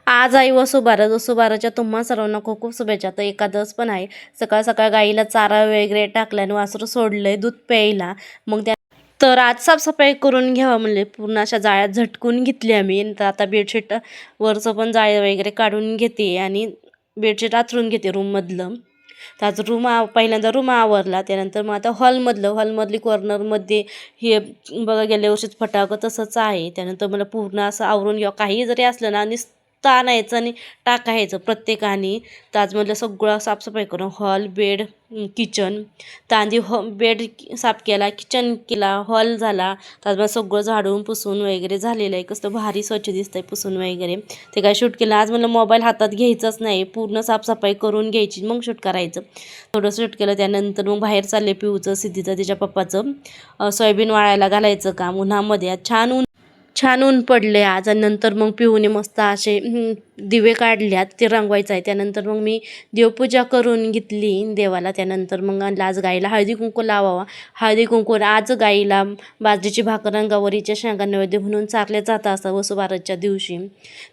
आज आई वसुबारस. वसुबारसच्या तुम्हा सर्वांना खूप खूप शुभेच्छा. तर एकादश पण आहे. सकाळ सकाळ गाईला चारा वगैरे टाकल्याने वासरू सोडलंय दूध प्यायला. मग तर आज साफसफाई करून घ्यावं म्हणले, पूर्ण अशा जाळ्यात झटकून घेतली आम्ही. तर आता बेडशीट वरचं पण जाळे वगैरे काढून घेते आणि बेडशीट आथरून घेते रूममधलं. तर आज पहिल्यांदा रूम आवरला. त्यानंतर मग आता हॉलमधली कॉर्नरमध्ये हे बघा गेल्या वर्षीच फटाकं तसंच आहे. त्यानंतर मला पूर्ण असं आवरून घ्यावं. काही जरी असलं ना नुसतं आणायचं आणि टाकायचं प्रत्येकाने. तर आज म्हटलं सगळं साफसफाई करून हॉल, बेड, किचन. तर आधी बेड साफ केला, किचन केला, हॉल झाला. तर आज मला सगळं झाडून पुसून वगैरे झालेलं आहे. कसं भारी स्वच्छ दिसतंय पुसून वगैरे. ते काय शूट केलं. आज म्हणलं मोबाईल हातात घ्यायचाच नाही, पूर्ण साफसफाई करून घ्यायची मग शूट करायचं. थोडं शूट केलं. त्यानंतर मग बाहेर चालले पिऊचं, सिद्धीचं, तिच्या पप्पाचं सोयाबीन वाळायला घालायचं काम उन्हामध्ये. आज छान ऊन पडले आज. आणि नंतर मग पिऊने मस्त असे दिवे काढल्यात, ते रंगवायचं आहे. त्यानंतर मग मी देवपूजा करून घेतली देवाला. त्यानंतर मग आज गाईला हळदी कुंकू लावावा. हळदी कुंकू आज गाईला बाजरीची भाकर आणि गवारीच्या शेंगा नैवेद्य म्हणून चारले जातं असं वसुबारसच्या दिवशी.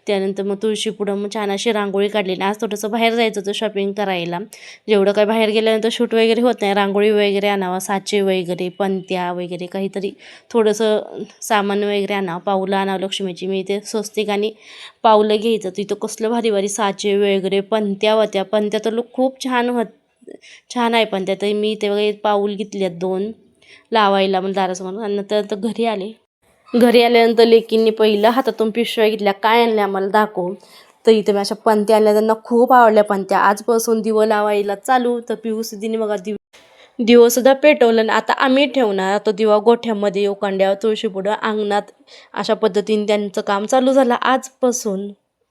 त्यानंतर मग तुळशीपुढं मग छान अशी रांगोळी काढलेली. आज थोडंसं बाहेर जायचं होतं शॉपिंग करायला. जेवढं काय बाहेर गेल्यानंतर शूट वगैरे होत नाही. रांगोळी वगैरे आणावा, साचे वगैरे, पंत्या वगैरे काहीतरी थोडंसं सामान वगैरे आणावं. पाऊलं आणावं लक्ष्मीची. मी ते स्वस्तिक आणि पाऊलं घ्यायचं. तिथं कसलं भारी भारी साचे वगैरे पंत्या होत्या. पंत्या तर खूप छान आहे पंत्या. तर मी ते वगैरे पाऊल घेतले आहेत 2 लावायला मग दारासमोर. आणि नंतर घरी आल्यानंतर लेकींनी पहिलं हातातून पिशव्या घेतल्या. काय आणल्या आम्हाला दाखव. तर इथं मी अशा पंत्या आणल्या. त्यांना खूप आवडल्या पंत्या. आजपासून दिवं लावायला चालू. तर पिऊसुद्धीने बघा दिवंसुद्धा पेटवलं. आणि आता आम्ही ठेवणार तो दिवा गोठ्यामध्ये, उकांड्यावर, तुळशीपुढं, अंगणात. अशा पद्धतीने त्यांचं काम चालू झालं आजपासून.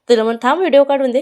तिला म्हणून थांब व्हिडिओ काढून दे.